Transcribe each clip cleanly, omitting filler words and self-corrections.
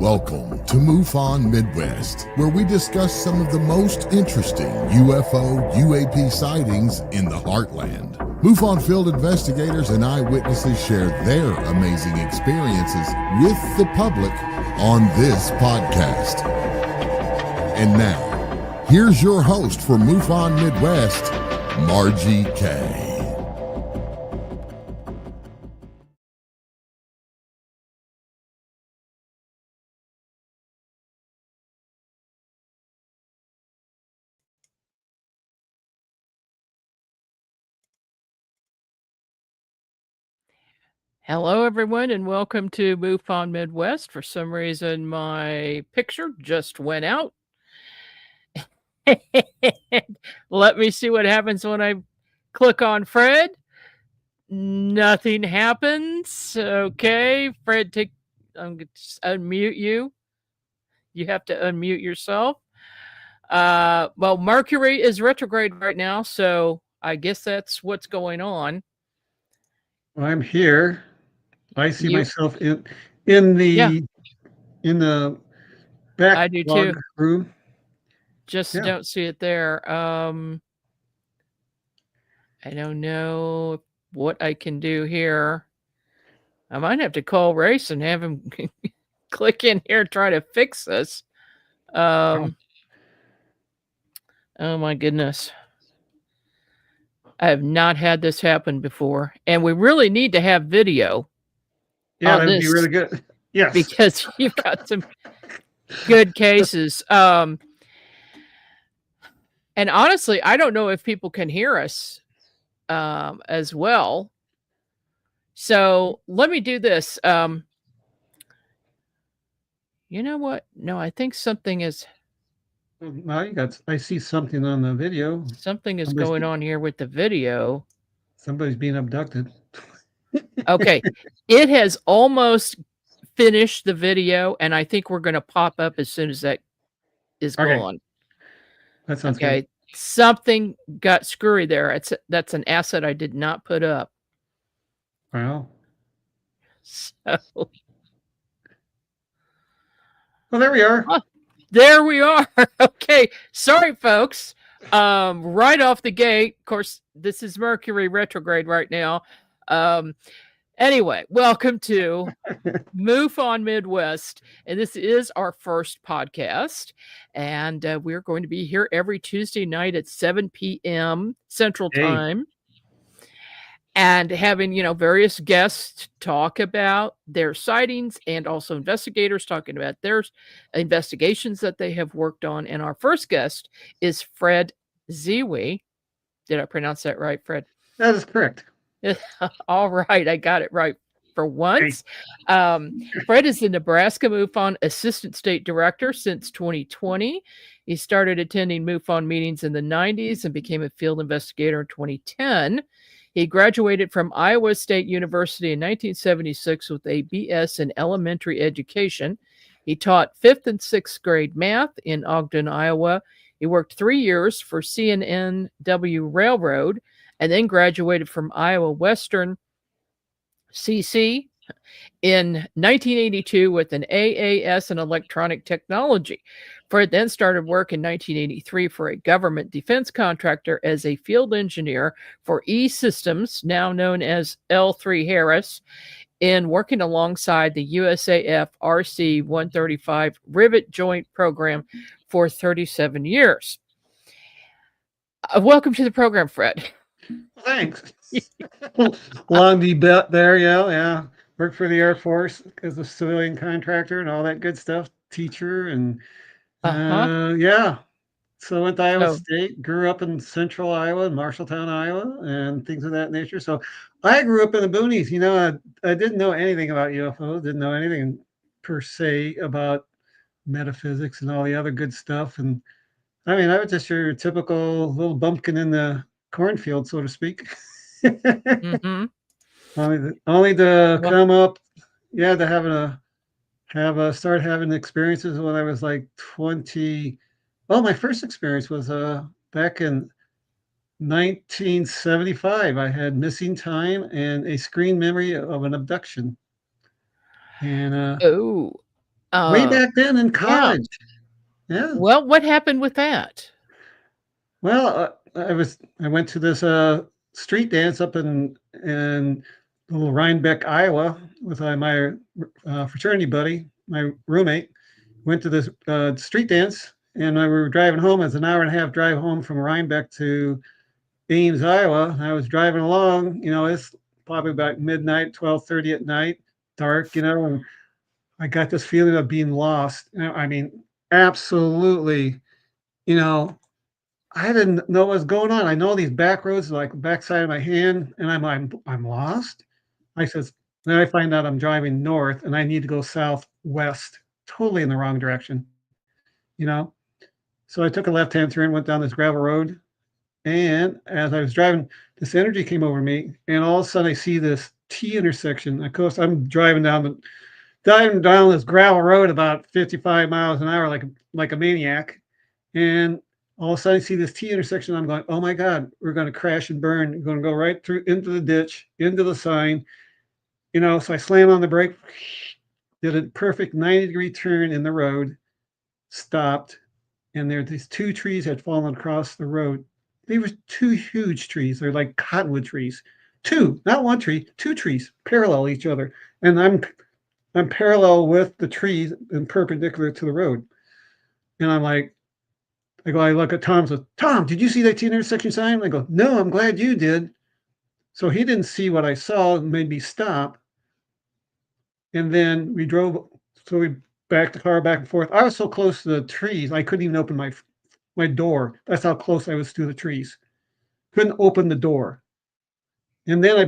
Welcome to MUFON Midwest, where we discuss some of the most interesting UFO, UAP sightings in the heartland. MUFON field investigators and eyewitnesses share their amazing experiences with the public on this podcast. And now, here's your host for MUFON Midwest, Margie K. Hello, everyone, and welcome to MUFON Midwest. For some reason, my picture just went out. Let me see what happens when I click on Fred. Nothing happens. Okay, Fred, I'm going to unmute you. You have to unmute yourself. Well, Mercury is retrograde right now, so I guess that's what's going on. I'm here. I see myself in the back I do too. room. Just don't see it there. I don't know what I can do here. I might have to call Race and have him click in here and try to fix this. Oh my goodness. I have not had this happen before. And we really need to have video. Yeah, that'd be really good. Yes. Because you've got some good cases. And honestly, I don't know if people can hear us as well. So let me do this. You know what? No, I think something is. Now I see something on the video. Something is going on here with the video. Somebody's being abducted. Okay. It has almost finished the video, and I think we're going to pop up as soon as that is gone. That sounds good. Something got screwy there. That's an asset I did not put up. Wow. So. Well, there we are. There we are. Okay. Sorry, folks. Right off the gate, of course, this is Mercury retrograde right now. Anyway, welcome to MUFON Midwest. And this is our first podcast. And we're going to be here every Tuesday night at 7 p.m. Central Time. And having, various guests talk about their sightings and also investigators talking about their investigations that they have worked on. And our first guest is Fred Zewe. Did I pronounce that right, Fred? That is correct. All right. I got it right for once. Fred is the Nebraska MUFON Assistant State Director since 2020. He started attending MUFON meetings in the 90s and became a field investigator in 2010. He graduated from Iowa State University in 1976 with a BS in elementary education. He taught 5th and 6th grade math in Ogden, Iowa. He worked 3 years for CNNW Railroad and then graduated from Iowa Western CC in 1982 with an AAS in electronic technology. Fred then started work in 1983 for a government defense contractor as a field engineer for E-Systems, now known as L3 Harris, in working alongside the USAF RC-135 Rivet Joint Program for 37 years. Welcome to the program, Fred. Thanks. Long debate there, yeah. Worked for the Air Force as a civilian contractor and all that good stuff, teacher, and So I went to Iowa State, grew up in central Iowa, Marshalltown, Iowa, and things of that nature. So I grew up in the boonies. I didn't know anything about UFOs, didn't know anything per se about metaphysics and all the other good stuff. And I mean, I was just your typical little bumpkin in the cornfield, so to speak. Only to come up, to start having experiences when I was like 20. Well, my first experience was back in 1975. I had missing time and a screen memory of an abduction. And way back then in Yeah. college. Yeah. Well, what happened with that? Well, I went to this street dance up in little Rhinebeck, Iowa, with my fraternity buddy, my roommate. Went to this street dance, and when we were driving home, it was an hour and a half drive home from Rhinebeck to Ames, Iowa. I was driving along. It's probably about midnight, 12:30 at night, dark. And I got this feeling of being lost. I mean, absolutely. You know, I didn't know what was going on. I know these back roads, like backside of my hand, and I'm lost. I says, then I find out I'm driving north and I need to go southwest, totally in the wrong direction, you know. So I took a left-hand turn, went down this gravel road, and as I was driving, this energy came over me, and all of a sudden I see this T intersection. Of course, I'm driving down this gravel road about 55 miles an hour, like a maniac, and all of a sudden I see this T intersection. I'm going, oh my God, we're going to crash and burn. We're going to go right through into the ditch, into the sign. So I slammed on the brake, did a perfect 90-degree turn in the road, stopped, and these two trees had fallen across the road. They were two huge trees. They're like cottonwood trees. Two, not one tree, two trees parallel each other. And I'm parallel with the trees and perpendicular to the road. And I look at Tom and says, Tom, did you see that T intersection sign? I go, no, I'm glad you did. So he didn't see what I saw and made me stop. And then we backed the car back and forth. I was so close to the trees, I couldn't even open my door. That's how close I was to the trees. Couldn't open the door. And then I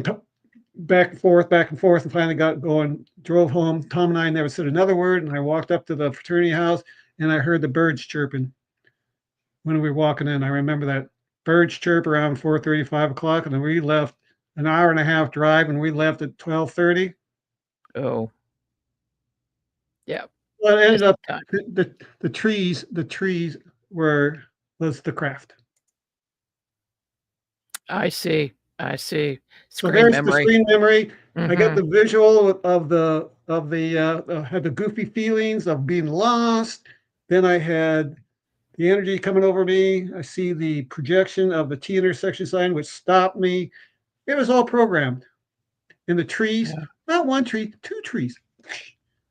back and forth, and finally got going, drove home. Tom and I never said another word. And I walked up to the fraternity house and I heard the birds chirping when we were walking in. I remember that birds chirp around 4:30, 5 o'clock. And then we left an hour and a half drive, and we left at 12:30. Oh. Yeah. Well, it ended Just up in time. the trees was the craft. I see. So Screen there's the memory. screen memory. I got Mhm. the visual of had the goofy feelings of being lost. Then I had the energy coming over me. I see the projection of the T intersection sign, which stopped me. It was all programmed. And the trees, Yeah. not one tree, two trees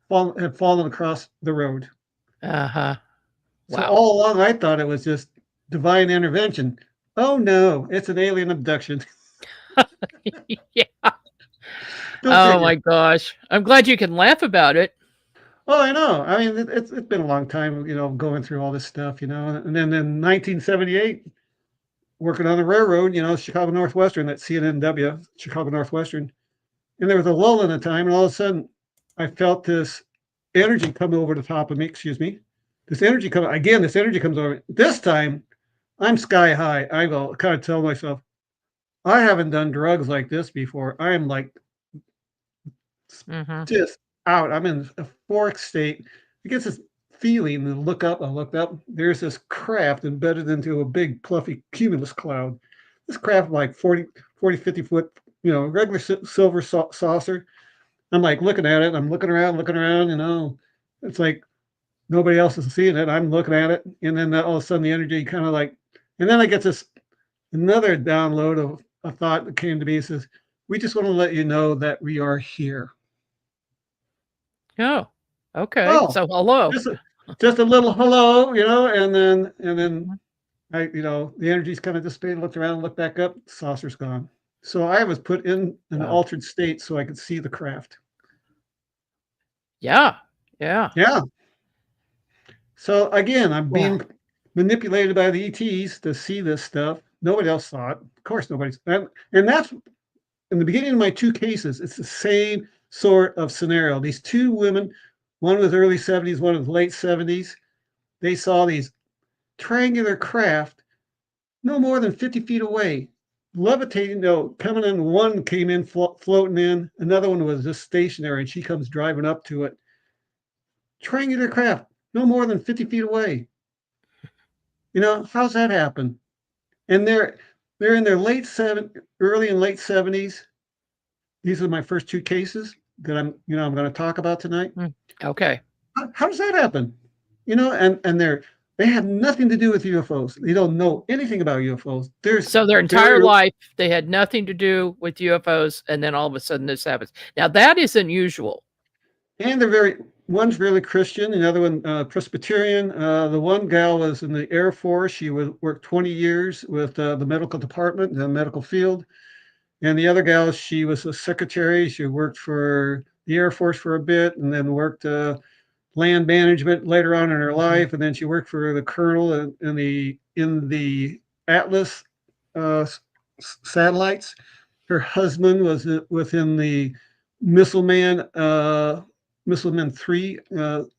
had fallen across the road. Uh-huh. So Wow. all along, I thought it was just divine intervention. Oh no, it's an alien abduction. Yeah. Go Oh figure. my gosh. I'm glad you can laugh about it. Oh, I know. I mean, it's been a long time, going through all this stuff, And then in 1978, working on the railroad, Chicago Northwestern, that CNNW, Chicago Northwestern, and there was a lull in the time, and all of a sudden, I felt this energy come over the top of me. Excuse me. This energy comes over. This time, I'm sky high. I go kind of tell myself, I haven't done drugs like this before. I am like Mhm. just out. I'm in a euphoric state. I get this feeling and I looked up. There's this craft embedded into a big, fluffy cumulus cloud. This craft, like 40, 50 foot, regular silver saucer. I'm like looking at it. I'm looking around. It's like nobody else is seeing it. I'm looking at it. And then all of a sudden the energy kind of and then I get another download of a thought that came to me. It says, we just want to let you know that we are here. Oh. Okay. Oh, So hello. just a little hello, and then Mhm. the energy's kind of dissipated, looked around, looked back up, saucer's gone. So I was put in an Wow. altered state so I could see the craft. Yeah. Yeah. Yeah. So again, I'm Wow. being manipulated by the ETs to see this stuff. Nobody else saw it. Of course, and that's in the beginning of my two cases. It's the same sort of scenario. These two women, one was early 70s, one was late 70s. They saw these triangular craft no more than 50 feet away, levitating, coming in. One came in floating in, another one was just stationary, and she comes driving up to it. Triangular craft, no more than 50 feet away. How's that happen? And they're in their early and late 70s. These are my first two cases that I'm going to talk about tonight. Okay. How does that happen? You know, and they have nothing to do with UFOs. They don't know anything about UFOs. There's So their entire very life, they had nothing to do with UFOs, and then all of a sudden this happens. Now that is unusual. and they're very one's really Christian, the other one Presbyterian. The one gal was in the Air Force. She worked 20 years with the medical department, the medical field. And the other gal, she was a secretary. She worked for the Air Force for a bit, and then worked land management later on in her life. And then she worked for the colonel in the Atlas uh, satellites. Her husband was within the Missile Man, Missile Man 3, kind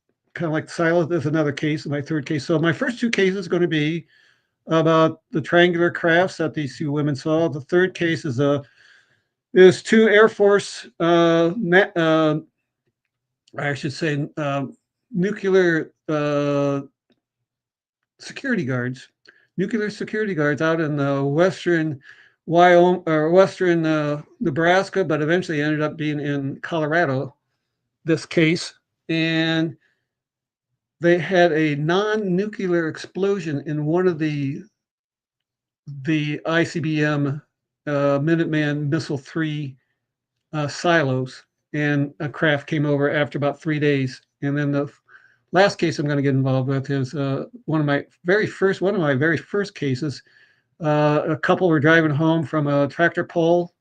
of like Silas. There's another case, my third case. So my first two cases are going to be about the triangular crafts that these two women saw. The third case is two Air Force, I should say, nuclear security guards, out in western Wyoming or western Nebraska, but eventually ended up being in Colorado. This case, and they had a non-nuclear explosion in one of the ICBM Minuteman Missile 3 silos, and a craft came over after about 3 days. And then the last case I'm going to get involved with is one of my very first cases. A couple were driving home from a tractor pull,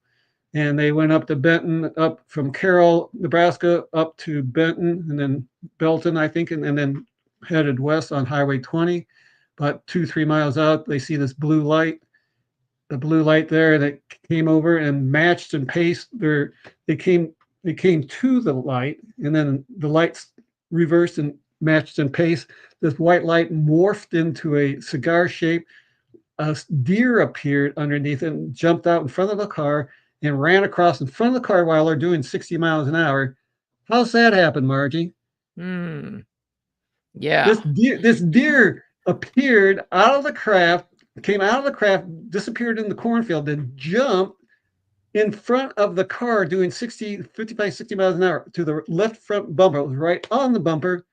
and they went up to Benton, up from Carroll, Nebraska, up to Benton, and then Belton, I think, and then headed west on Highway 20. About 2-3 miles out, they see this blue light. The blue light there, and it came over and matched and paced. They came to the light, and then the lights reversed and matched and paced. This white light morphed into a cigar shape. A deer appeared underneath it and jumped out in front of the car and ran across in front of the car while they're doing 60 miles an hour. How's that happen, Margie? Yeah. This deer appeared out of the craft, came out of the craft, disappeared in the cornfield, then jumped in front of the car doing 55, 60 miles an hour to the left front bumper. It was right on the bumper,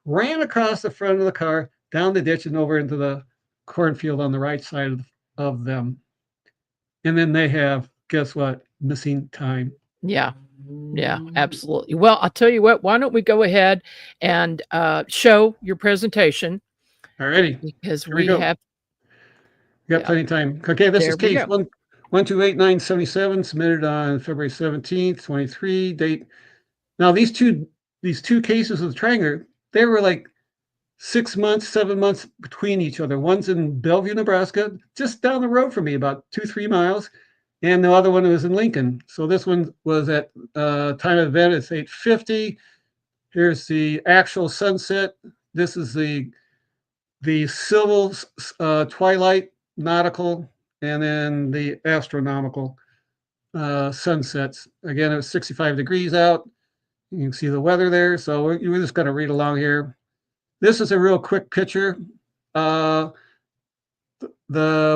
ran across the front of the car, down the ditch and over into the cornfield on the right side of them. And then they have, guess what? Missing time. Yeah. Yeah, absolutely. Well, I'll tell you what, why don't we go ahead and show your presentation? Alrighty. Because we have plenty of time. Okay, this is case 128977, submitted on February 17th, 23, date. Now these two cases of the triangular, they were like 6 months, 7 months between each other. One's in Bellevue, Nebraska, just down the road from me, about 2-3 miles. And the other one was in Lincoln. So this one was at time of event, it's 8:50. Here's the actual sunset. This is the civil twilight nautical, and then the astronomical sunsets. Again, it was 65 degrees out. You can see the weather there. So we're just going to read along here. This is a real quick picture. The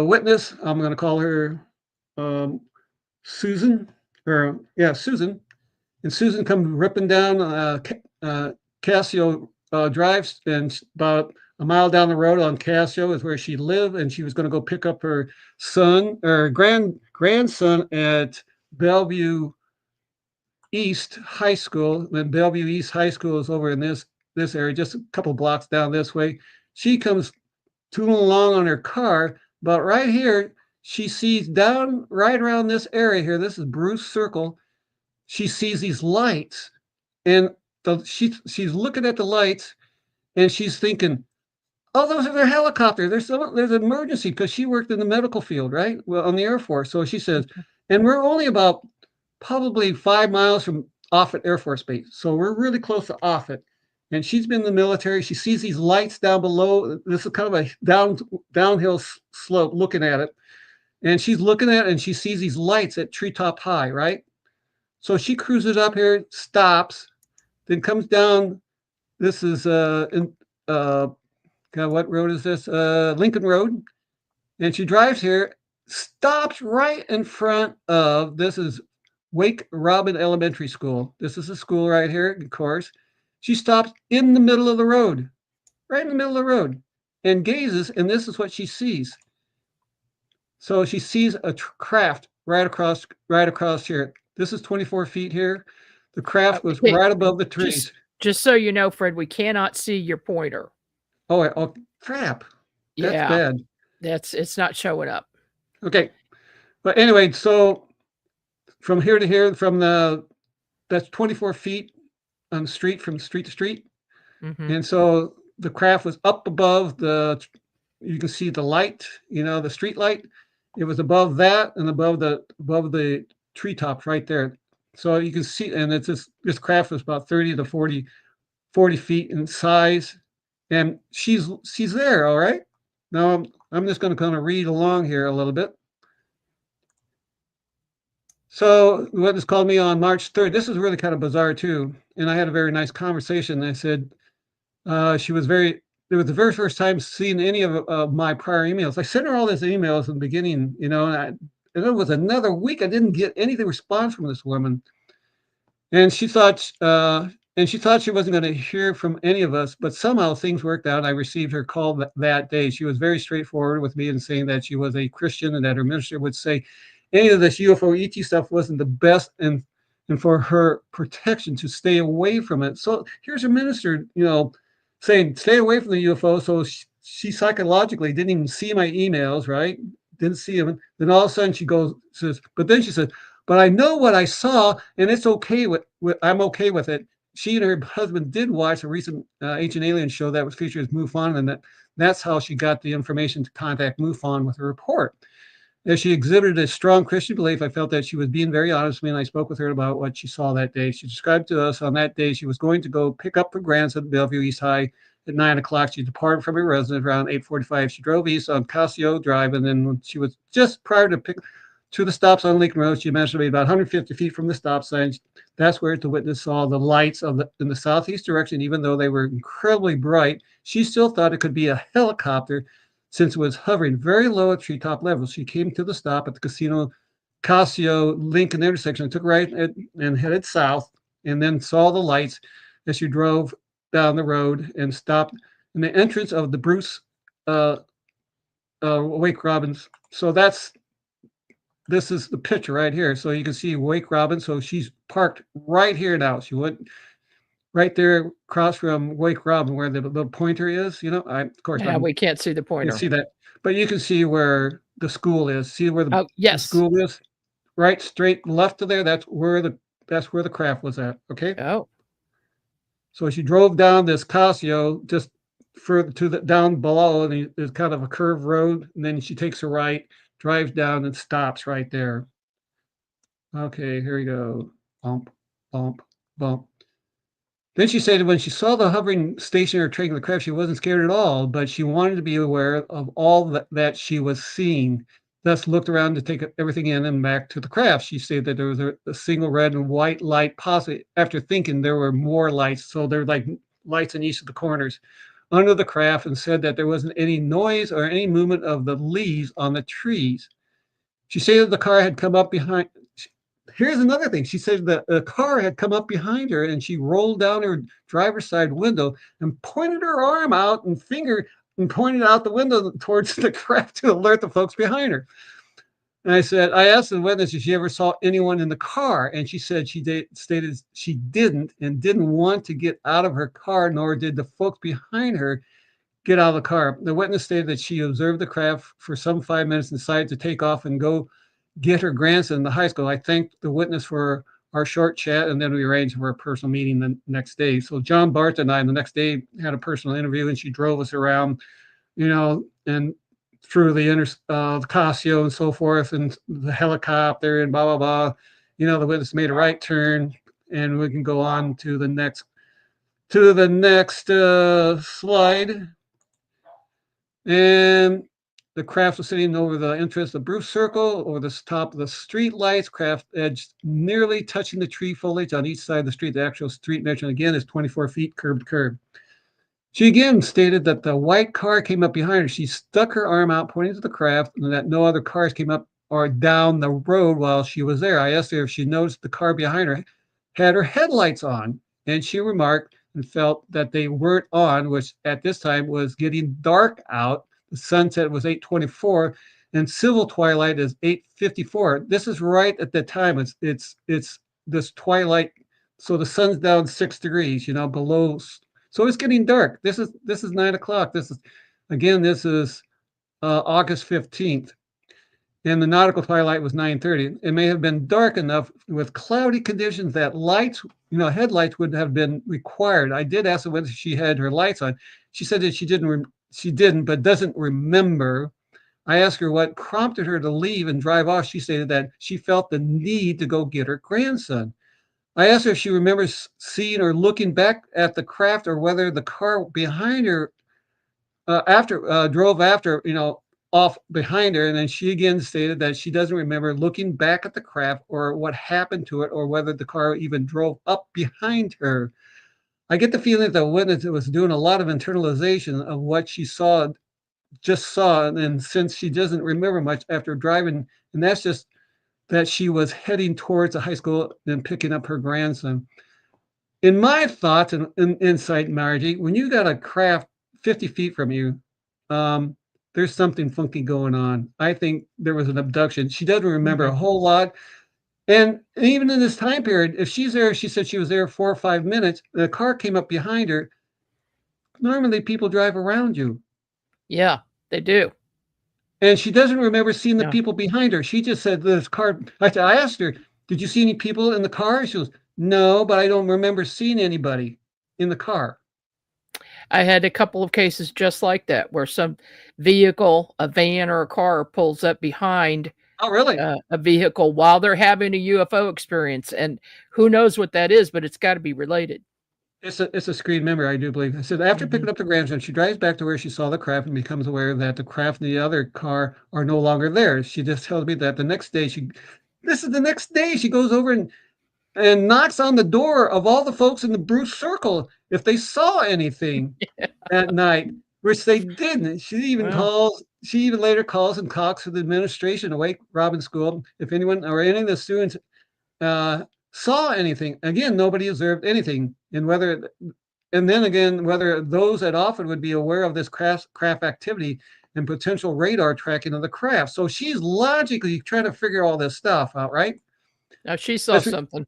witness, I'm going to call her Susan, Susan. And Susan comes ripping down Casio drives, and about a mile down the road on Casio is where she lived, and she was going to go pick up her son or grandson at Bellevue East High School. And Bellevue East High School is over in this area, just a couple blocks down this way. She comes tooling along on her car, but right here, she sees down right around this area here, this is Bruce Circle, she sees these lights, and she's looking at the lights, and she's thinking, oh, those are their helicopters. There's an emergency, because she worked in the medical field, right? Well, on the Air Force. So she says, and we're only about probably 5 miles from Offutt Air Force Base. So we're really close to Offutt. And she's been in the military. She sees these lights down below. This is kind of a downhill slope looking at it. And she's looking at it, and she sees these lights at treetop high, right? So she cruises up here, stops, then comes down. This is God, what road is this? Lincoln Road. And she drives here, stops right in front of, this is Wake Robin Elementary School. This is a school right here, of course. She stops in the middle of the road, right in the middle of the road, and gazes, and this is what she sees. So she sees a craft right across here. This is 24 feet here. The craft was Okay, right above the trees. just so you know, Fred, we cannot see your pointer. Oh, crap. That's Yeah, bad. it's not showing up. Okay. But anyway, so from here to here, that's 24 feet on the street, from street to street. Mhm. And so the craft was up above you can see the light, the street light. It was above that and above the treetops right there. So you can see, and it's this craft was about 30 to 40 feet in size. And she's there, all right? Now I'm just going to kind of read along here a little bit. So the witness called me on March 3rd. This is really kind of bizarre too. And I had a very nice conversation. I said, it was the very first time seeing any of my prior emails. I sent her all these emails in the beginning, and it was another week. I didn't get any response from this woman. And she thought she wasn't going to hear from any of us, but somehow things worked out. I received her call that day. She was very straightforward with me in saying that she was a Christian and that her minister would say any of this UFO ET stuff wasn't the best, and for her protection to stay away from it. So here's her minister, saying stay away from the UFO. So she psychologically didn't even see my emails, right? Didn't see them. Then all of a sudden but then she said, but I know what I saw, and it's okay I'm okay with it. She and her husband did watch a recent Ancient Alien show that was featured as MUFON, and that's how she got the information to contact MUFON with her report. As she exhibited a strong Christian belief, I felt that she was being very honest with me, and I spoke with her about what she saw that day. She described to us on that day she was going to go pick up her grandson at Bellevue East High at 9 o'clock. She departed from her residence around 8:45. She drove east on Casio Drive, and then when she was just prior to the stop sign on Lincoln Road, she managed to be about 150 feet from the stop sign. That's where the witness saw the lights in the southeast direction. Even though they were incredibly bright, she still thought it could be a helicopter since it was hovering very low at treetop level. She came to the stop at the Casino Casio Lincoln intersection, took right and headed south, and then saw the lights as she drove down the road and stopped in the entrance of the Bruce Wake Robins. So this is the picture right here. So you can see Wake Robin. So she's parked right here now. She went right there across from Wake Robin where the little pointer is. Of course, we can't see the pointer. You see that, but you can see where the school is. See where the school is? Right, straight left of there. That's where the craft was at. Okay. Oh. So she drove down this Casio just further down below, and there's kind of a curved road, and then she takes a right, drives down, and stops right there. Okay, here we go. Bump, bump, bump. Then she said when she saw the hovering stationary triangular craft, she wasn't scared at all, but she wanted to be aware of all that she was seeing. Thus looked around to take everything in and back to the craft. She said that there was a single red and white light, possibly after thinking there were more lights. So there were like lights in each of the corners under the craft, and said that there wasn't any noise or any movement of the leaves on the trees. She said that the car had come up behind. Here's another thing. She said that a car had come up behind her, and she rolled down her driver's side window and pointed her arm out and pointed out the window towards the craft to alert the folks behind her. And I asked the witness if she ever saw anyone in the car, and she said stated she didn't want to get out of her car, nor did the folks behind her get out of the car. The witness stated that she observed the craft for some 5 minutes and decided to take off and go get her grandson in the high school. I thanked the witness for our short chat, and then we arranged for a personal meeting the next day. So John Barth and I the next day had a personal interview, and she drove us around, and through the Casio and so forth, and the helicopter and blah, blah, blah. The witness made a right turn, and we can go on to the next slide. And the craft was sitting over the entrance of Bruce Circle over the top of the street lights, craft edge nearly touching the tree foliage on each side of the street. The actual street measurement again is 24 feet curb to curb. She again stated that the white car came up behind her. She stuck her arm out pointing to the craft, and that no other cars came up or down the road while she was there. I asked her if she noticed the car behind her had her headlights on, and she remarked and felt that they weren't on, which at this time was getting dark out. The sunset was 8:24, and civil twilight is 8:54. This is right at the time. It's this twilight. So the sun's down 6 degrees, below. So it's getting dark. This is 9 o'clock. This is August 15th. And the nautical twilight was 9:30. It may have been dark enough with cloudy conditions that lights, headlights would have been required. I did ask her whether she had her lights on. She said that she didn't, but doesn't remember. I asked her what prompted her to leave and drive off. She stated that she felt the need to go get her grandson. I asked her if she remembers seeing or looking back at the craft, or whether the car behind her drove after, off behind her. And then she again stated that she doesn't remember looking back at the craft or what happened to it, or whether the car even drove up behind her. I get the feeling that the witness was doing a lot of internalization of what she just saw. And since she doesn't remember much after driving, and that's just that she was heading towards a high school and picking up her grandson. In my thoughts and insight, Margie, when you got a craft 50 feet from you, there's something funky going on. I think there was an abduction. She doesn't remember a whole lot. And even in this time period, if she's there, she said she was there 4 or 5 minutes, the car came up behind her. Normally people drive around you. Yeah, they do. And she doesn't remember seeing the people behind her. She just said this car. I asked her, did you see any people in the car? She goes, no, but I don't remember seeing anybody in the car. I had a couple of cases just like that, where some vehicle, a van or a car, pulls up behind a vehicle while they're having a UFO experience. And who knows what that is, but it's got to be related. It's a screen memory, I do believe. I said after picking up the grandson, she drives back to where she saw the craft and becomes aware that the craft and the other car are no longer there. She just tells me that the next day she goes over and knocks on the door of all the folks in the Bruce circle if they saw anything at night, which they didn't. She even later calls and talks to the administration at Wake Robin School if anyone or any of the students saw anything. Again, nobody observed anything. Whether those at Offutt would be aware of this craft activity and potential radar tracking of the craft. So she's logically trying to figure all this stuff out, right? Now she saw something.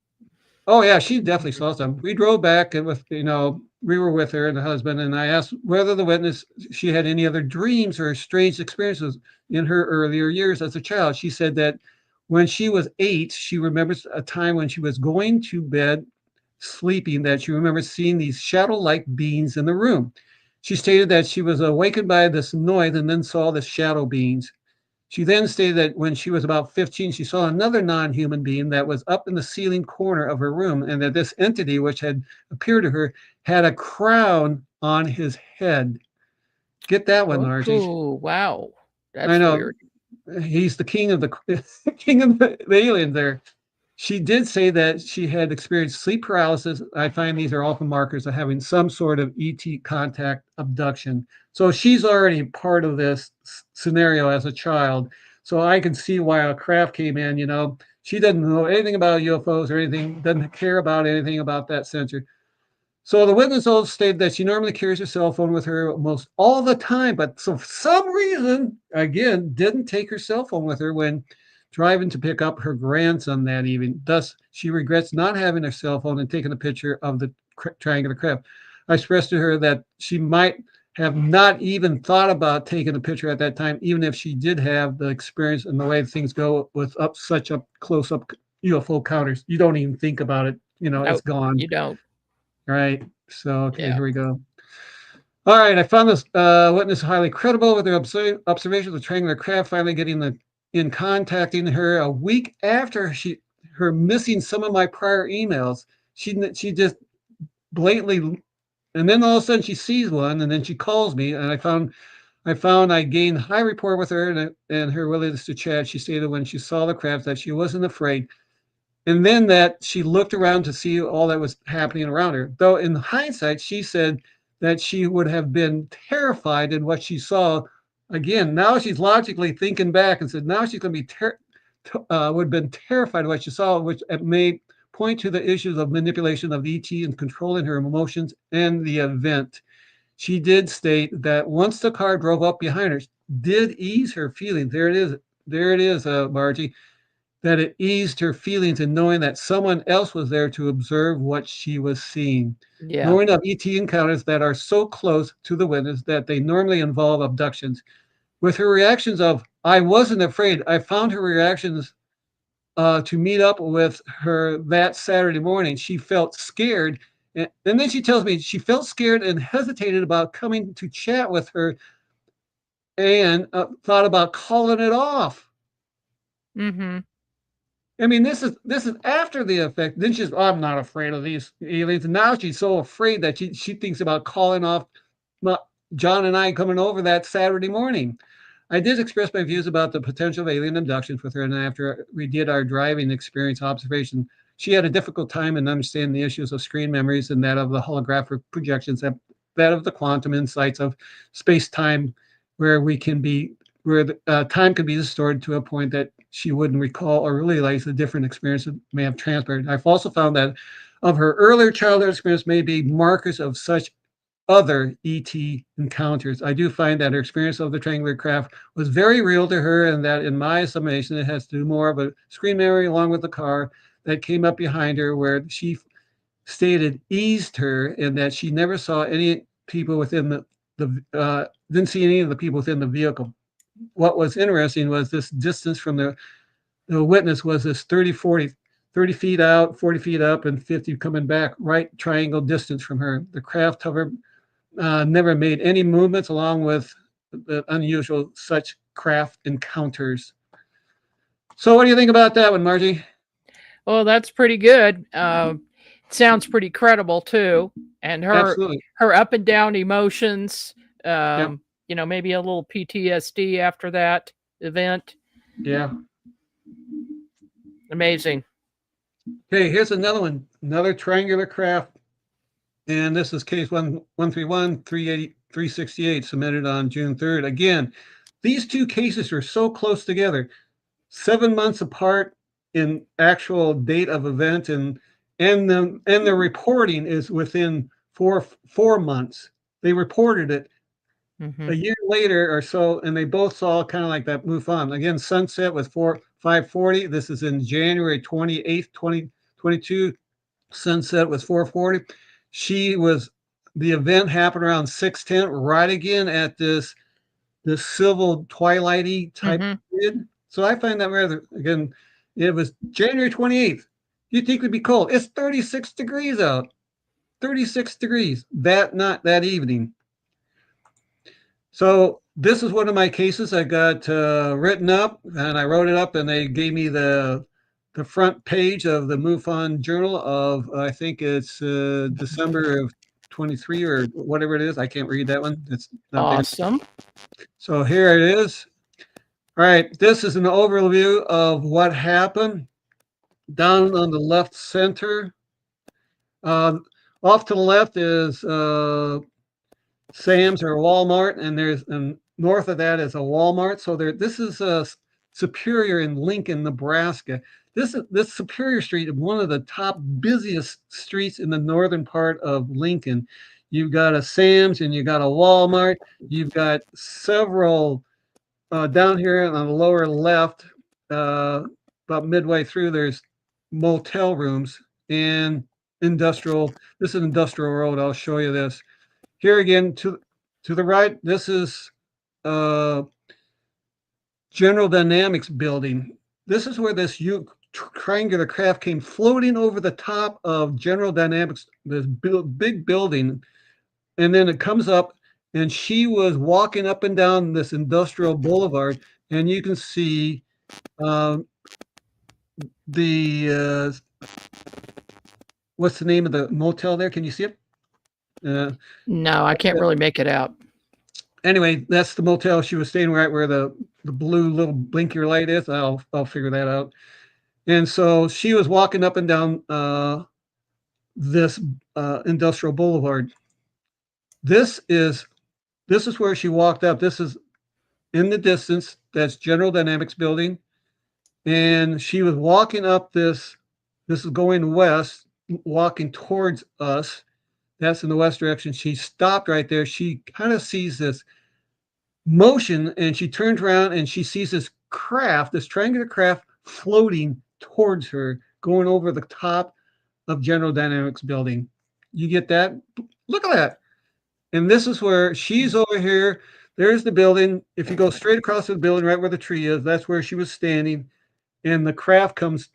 Oh yeah, she definitely saw something. We drove back and we were with her and the husband, and I asked whether the witness, she had any other dreams or strange experiences in her earlier years as a child. She said that when she was 8, she remembers a time when she was going to bed sleeping, that she remembers seeing these shadow-like beings in the room. She stated that she was awakened by this noise and then saw the shadow beings. She then stated that when she was about 15, she saw another non-human being that was up in the ceiling corner of her room, and that this entity, which had appeared to her, had a crown on his head. Get that one, Margie. Oh, wow. That's I know. weird. He's the king of the aliens there. She did say that she had experienced sleep paralysis. I find these are often markers of having some sort of ET contact abduction. So she's already part of this scenario as a child. So I can see why a craft came in, She doesn't know anything about UFOs or anything, doesn't care about anything about that sensor. So the witness also stated that she normally carries her cell phone with her almost all the time, but for some reason, again, didn't take her cell phone with her when driving to pick up her grandson that evening. Thus, she regrets not having her cell phone and taking a picture of the triangular craft. I expressed to her that she might have not even thought about taking a picture at that time, even if she did have the experience and the way things go with such up close-up UFO counters. You don't even think about it. It's gone. You don't. Right. So, okay, Here we go. All right. I found this witness highly credible with her observations of triangular craft finally getting in contacting her a week after her missing some of my prior emails. She just blatantly, and then all of a sudden she sees one, and then she calls me, and I found I gained high rapport with her and her willingness to chat. She stated when she saw the craft that she wasn't afraid. And then that she looked around to see all that was happening around her. Though in hindsight, she said that she would have been terrified in what she saw. Again, now she's logically thinking back and said now she's going to be would have been terrified of what she saw, which may point to the issues of manipulation of ET and controlling her emotions and the event. She did state that once the car drove up behind her, did ease her feelings. There it is. There it is, Margie, that it eased her feelings in knowing that someone else was there to observe what she was seeing. Yeah. Knowing of ET encounters that are so close to the witness that they normally involve abductions. With her reactions of, I wasn't afraid, I found her reactions to meet up with her that Saturday morning. She felt scared. And then she tells me she felt scared and hesitated about coming to chat with her and thought about calling it off. Mm-hmm. I mean, this is after the effect. Then she's, oh, I'm not afraid of these aliens. And now she's so afraid that she thinks about calling off John and I coming over that Saturday morning. I did express my views about the potential of alien abductions with her, and after we did our driving experience observation, she had a difficult time in understanding the issues of screen memories and that of the holographic projections, that of the quantum insights of space-time, where the time can be distorted to a point that she wouldn't recall or realize the different experiences may have transpired. I've also found that of her earlier childhood experience may be markers of such other ET encounters. I do find that her experience of the triangular craft was very real to her, and that in my estimation, it has to do more of a screen memory along with the car that came up behind her, where she stated eased her, and that she never saw any people within didn't see any of the people within the vehicle. What was interesting was this distance from the witness was this 30 feet out, 40 feet up, and 50 coming back, right triangle distance from her. The craft hovered, never made any movements along with the unusual such craft encounters. So what do you think about that one, Margie? Well, that's pretty good. Sounds pretty credible too. And Absolutely. her up and down emotions, Yep. you know, maybe a little PTSD after that event. Yeah. Amazing. Okay, here's another one, another triangular craft. And this is case 131-368, submitted on June 3rd. Again, these two cases are so close together, 7 months apart in actual date of event, and the reporting is within four months. They reported it a year later or so, and they both saw kind of like that MUFON. Again, sunset was 5:40. This is in January 28th, 2022. Sunset was 4:40. The event happened around 6:10, right again at this civil twilighty type period. So I find that rather, again, it was January 28th. You'd think it'd be cold. It's 36 degrees out. 36 degrees that evening. So this is one of my cases I got written up, and I wrote it up, and they gave me the front page of the MUFON Journal of, I think it's December of 23 or whatever it is. I can't read that one. It's not awesome. there. So here it is. All right, this is an overview of what happened. Down on the left center, off to the left is Sam's or Walmart, and north of that is a Walmart. So this is Superior in Lincoln, Nebraska. This Superior Street is one of the top busiest streets in the northern part of Lincoln. You've got a Sam's and you've got a Walmart. You've got several down here on the lower left, about midway through, there's motel rooms and industrial. This is Industrial Road. I'll show you this. Here again, to the right, this is General Dynamics building. This is where this triangular craft came floating over the top of General Dynamics, this big building, and then it comes up, and she was walking up and down this industrial boulevard, and you can see what's the name of the motel there? Can you see it? No, I can't really make it out. Anyway, that's the motel she was staying right where the blue little blinker light is. I'll figure that out. And so she was walking up and down this industrial boulevard. This is where she walked up. This is in the distance. That's General Dynamics building. And she was walking up this This is going west, walking towards us. That's in the west direction. She stopped right there. She kind of sees this motion, and she turns around and she sees this craft, this triangular craft floating towards her, going over the top of General Dynamics building. You get that? Look at that. And this is where she's over here. There's the building. If you go straight across the building, right where the tree is, that's where she was standing. And the craft comes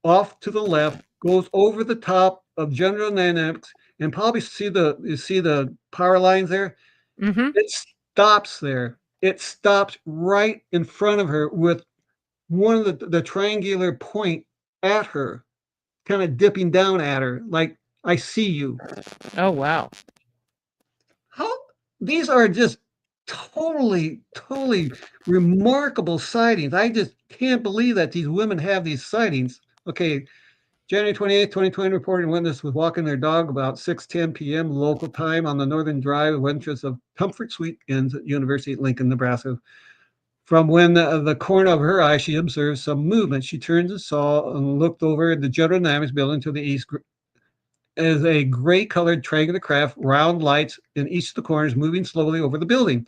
off to the left, goes over the top of General Dynamics, and probably see the power lines there. Mm-hmm. It stops there. It stops right in front of her with one of the triangular point at her, kind of dipping down at her, like, I see you. Oh, wow. How these are just totally remarkable sightings. I just can't believe that these women have these sightings. Okay, January 28th, 2020, reported witness was walking their dog about 6:10 p.m. local time on the Northern Drive of entrance of Comfort Suite Inns at University at Lincoln, Nebraska. From when the corner of her eye, she observed some movement. She turned and saw and looked over at the General Dynamics building to the east as a gray-colored triangular craft, round lights in each of the corners, moving slowly over the building.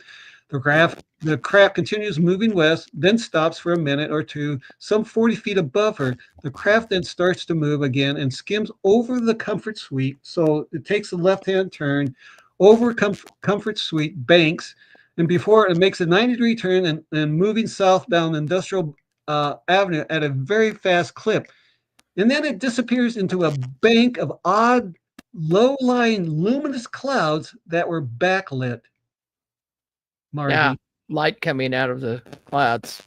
The craft continues moving west, then stops for a minute or two, some 40 feet above her. The craft then starts to move again and skims over the Comfort Suite. So it takes a left-hand turn over Comfort Suite, banks, and before it makes a 90-degree turn and moving southbound Industrial Avenue at a very fast clip. And then it disappears into a bank of odd, low-lying, luminous clouds that were backlit. Margie. Yeah, light coming out of the clouds.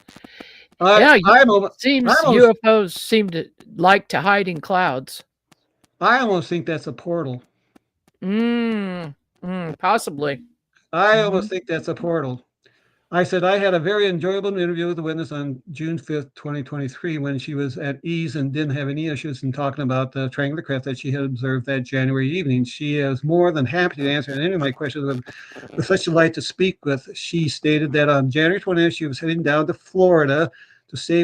Seems UFOs seem to like to hide in clouds. I almost think that's a portal. Possibly. I almost think that's a portal. I said I had a very enjoyable interview with the witness on June 5th, 2023, when she was at ease and didn't have any issues in talking about the triangular craft that she had observed that January evening. She is more than happy to answer any of my questions with such a light to speak with. She stated that on January 20th, she was heading down to Florida to stay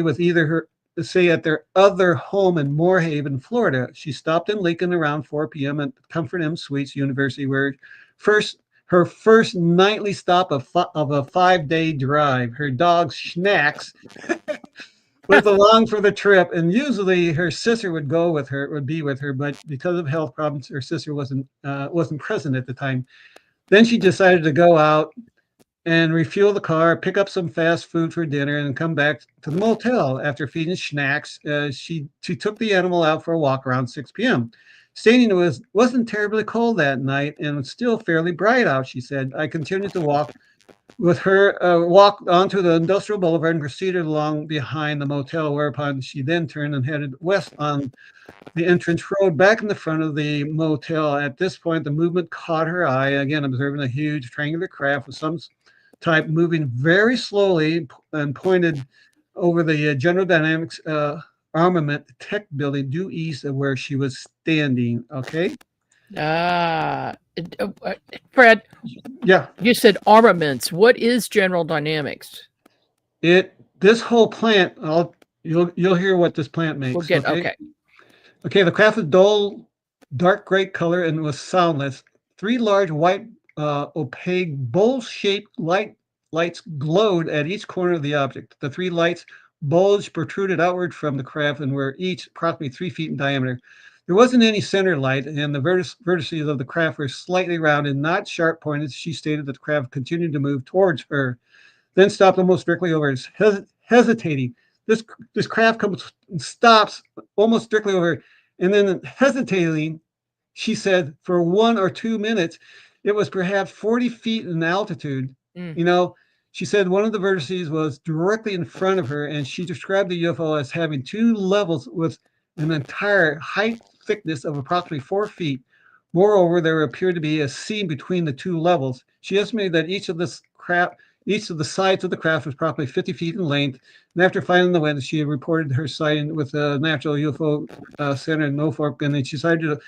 at their other home in Moorhaven, Florida. She stopped in Lincoln around 4 p.m. at Comfort Inn Suites University, where her first nightly stop of a 5-day drive. Her dog Snacks was along for the trip, and usually her sister would be with her, but because of health problems, her sister wasn't present at the time. Then she decided to go out and refuel the car, pick up some fast food for dinner, and come back to the motel. After feeding Snacks, she took the animal out for a walk around 6 p.m. Stating it wasn't terribly cold that night and was still fairly bright out, she said. I continued to walk with her, walked onto the Industrial Boulevard and proceeded along behind the motel, whereupon she then turned and headed west on the entrance road back in the front of the motel. At this point, the movement caught her eye, again observing a huge triangular craft of some type moving very slowly and pointed over the General Dynamics Armament Tech building due east of where she was standing. Okay. Fred. Yeah. You said armaments. What is General Dynamics? This whole plant. You'll hear what this plant makes. We'll get okay. Okay. The craft was dull, dark gray color and was soundless. 3 large white, opaque, bowl-shaped lights glowed at each corner of the object. The 3 lights bulged, protruded outward from the craft, and were each approximately 3 feet in diameter. There wasn't any center light, and the vertices of the craft were slightly rounded, not sharp pointed. She stated that the craft continued to move towards her, then stopped almost directly over her, hesitating. This craft comes and stops almost directly over her, and then hesitating, she said, for 1 or 2 minutes, it was perhaps 40 feet in altitude. She said one of the vertices was directly in front of her, and she described the UFO as having 2 levels with an entire height thickness of approximately 4 feet. Moreover, there appeared to be a seam between the 2 levels. She estimated that each of the sides of the craft was approximately 50 feet in length. And after finding the witness, she had reported her sighting with the National UFO Center in Norfolk, and then she decided to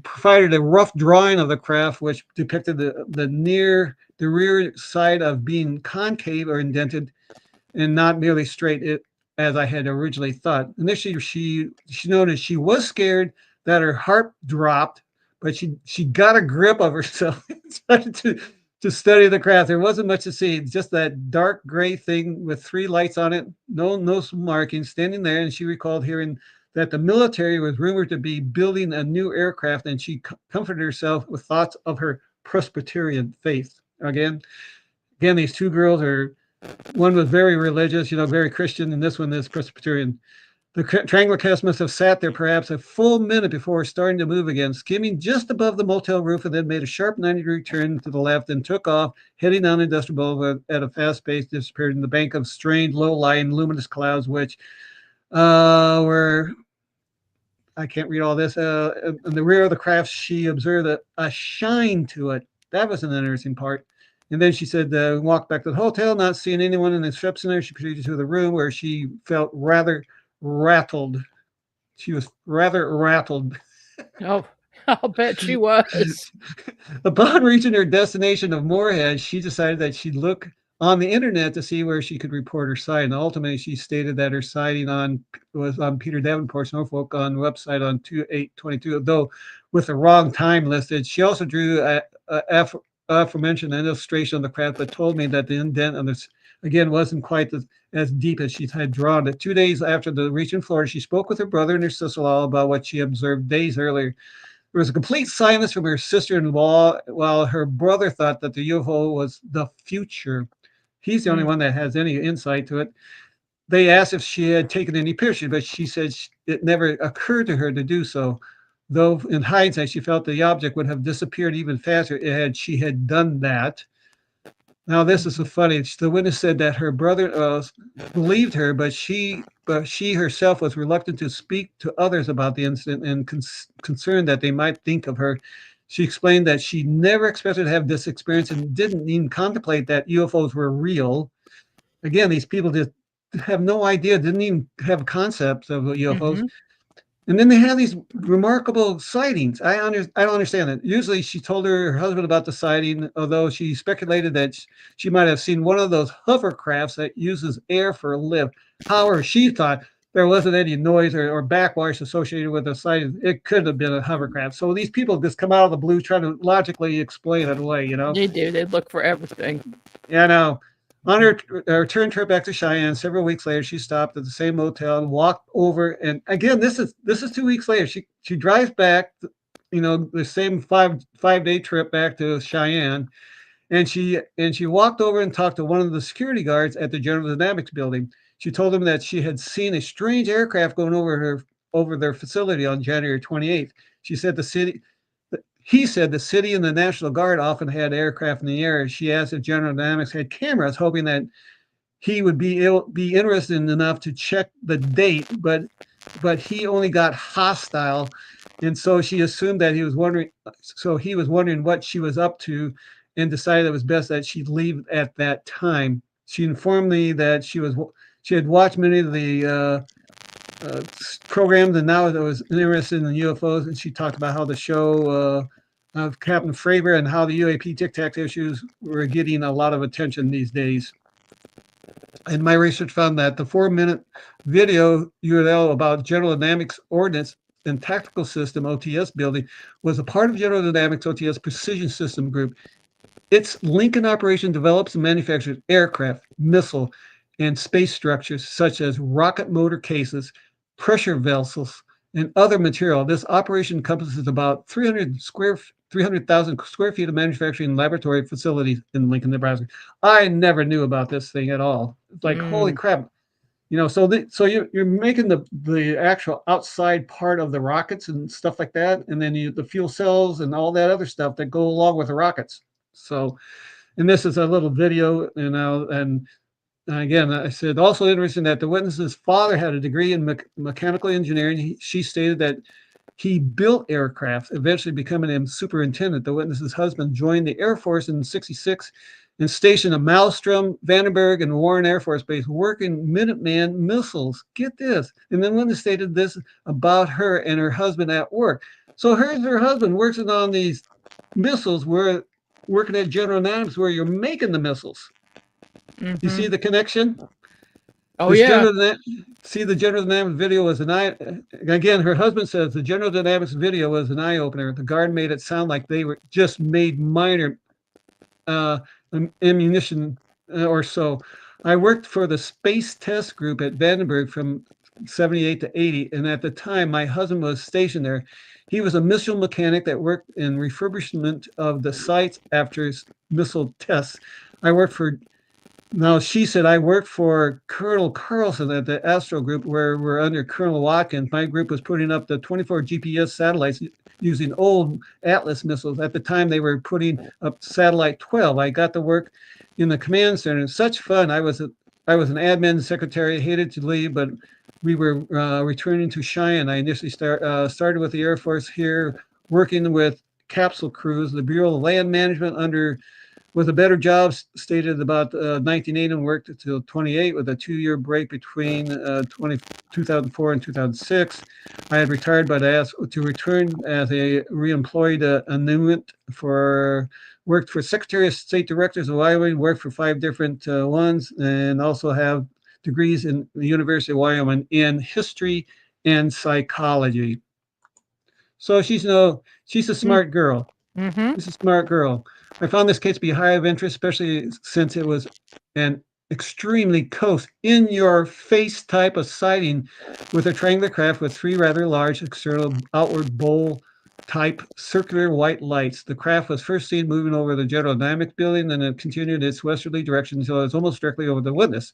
provided a rough drawing of the craft, which depicted the rear side of being concave or indented and not merely straight. as I had originally thought. Initially, she noticed she was scared that her heart dropped, but she got a grip of herself and started to study the craft. There wasn't much to see, just that dark gray thing with 3 lights on it, no markings, standing there. And she recalled hearing that the military was rumored to be building a new aircraft, and she comforted herself with thoughts of her Presbyterian faith. Again, these 2 girls one was very religious, very Christian, and this one is Presbyterian. The triangular cast must have sat there perhaps a full minute before starting to move again, skimming just above the motel roof, and then made a sharp 90-degree turn to the left and took off, heading down Industrial Boulevard at a fast pace, disappeared in the bank of strange, low-lying, luminous clouds, which were, I can't read all this. In the rear of the craft, she observed a shine to it. That was an interesting part. And then she said, walked back to the hotel, not seeing anyone in the steps in there. She proceeded to the room where she felt rather rattled. She was rather rattled. Oh, I'll bet she was. Upon reaching her destination of Moorhead, she decided that she'd look on the internet to see where she could report her sighting. Ultimately, she stated that her sighting was on Peter Davenport's Norfolk on website on 2/8/22, though with the wrong time listed. She also drew aforementioned illustration of the craft, but told me that the indent on this again wasn't quite as deep as she had drawn it. 2 days after the reach in Florida, she spoke with her brother and her sister-in-law about what she observed days earlier. There was a complete silence from her sister-in-law, while her brother thought that the UFO was the future. He's the only one that has any insight to it. They asked if she had taken any pictures, but she said it never occurred to her to do so. Though in hindsight, she felt the object would have disappeared even faster had she had done that. Now, this is so funny. The witness said that her brother believed her, but she herself was reluctant to speak to others about the incident and concerned that they might think of her. She explained that she never expected to have this experience and didn't even contemplate that UFOs were real. Again, these people just have no idea, didn't even have concepts of UFOs. Mm-hmm. And then they have these remarkable sightings. I don't understand that. Usually she told her husband about the sighting, although she speculated that she might have seen one of those hovercrafts that uses air for a lift. However, she thought there wasn't any noise or backwash associated with the sighting. It could have been a hovercraft. So these people just come out of the blue trying to logically explain it away, They do. They look for everything. Yeah, no. On her return trip back to Cheyenne, several weeks later, she stopped at the same motel and walked over. And again, this is 2 weeks later. She drives back, the same five-day trip back to Cheyenne, and she walked over and talked to one of the security guards at the General Dynamics building. She told him that she had seen a strange aircraft going over their facility on January 28th. He said the city and the National Guard often had aircraft in the air. She asked if General Dynamics had cameras, hoping that he would be interested enough to check the date, but he only got hostile, and so she assumed that he was wondering. So he was wondering what she was up to, and decided it was best that she leave at that time. She informed me that she had watched many of the programs, and now was interested in the UFOs. And she talked about how the show of Captain Fravor and how the UAP Tic Tac issues were getting a lot of attention these days. And my research found that the 4-minute video URL about General Dynamics Ordnance and Tactical System OTS building was a part of General Dynamics OTS Precision System Group. Its Lincoln operation develops and manufactures aircraft, missile, and space structures such as rocket motor cases, pressure vessels, and other material. This operation encompasses about 300,000 square feet of manufacturing laboratory facilities in Lincoln, Nebraska. I never knew about this thing at all. It's like, holy crap. So you're making the actual outside part of the rockets and stuff like that, and then the fuel cells and all that other stuff that go along with the rockets. So, and this is a little video, and again, I said, also interesting that the witness's father had a degree in mechanical engineering. She stated that he built aircraft, eventually becoming a superintendent. The witness's husband joined the Air Force in '66 and stationed at Malmstrom, Vandenberg, and Warren Air Force Base, working Minuteman missiles. Get this. And then witness stated this about her and her husband at work. So her husband working on these missiles, working at General Dynamics, where you're making the missiles. Mm-hmm. You see the connection? Oh, yeah. See, the General Dynamics video was an eye. Again, her husband says the General Dynamics video was an eye opener. The guard made it sound like they were just made minor ammunition or so. I worked for the Space Test Group at Vandenberg from 78 to 80, and at the time, my husband was stationed there. He was a missile mechanic that worked in refurbishment of the sites after missile tests. I worked for Now, she said, I worked for Colonel Carlson at the Astro Group, where we're under Colonel Watkins. My group was putting up the 24 GPS satellites using old Atlas missiles. At the time, they were putting up Satellite 12. I got to work in the command center. It's such fun. I was an admin secretary, hated to leave, but we were returning to Cheyenne. I initially started with the Air Force here, working with capsule crews, the Bureau of Land Management with a better job stated about 1980 and worked until 28 with a 2-year break between 2004 and 2006. I had retired, but asked to return as a reemployed annuitant worked for Secretary of State Directors of Wyoming, worked for 5 different ones, and also have degrees in the University of Wyoming in history and psychology. So she's a smart girl. Mm-hmm. She's a smart girl. I found this case to be high of interest, especially since it was an extremely close, in-your-face type of sighting with a triangular craft with 3 rather large external outward bowl-type circular white lights. The craft was first seen moving over the General Dynamics building, and it continued its westerly direction until it was almost directly over the witness.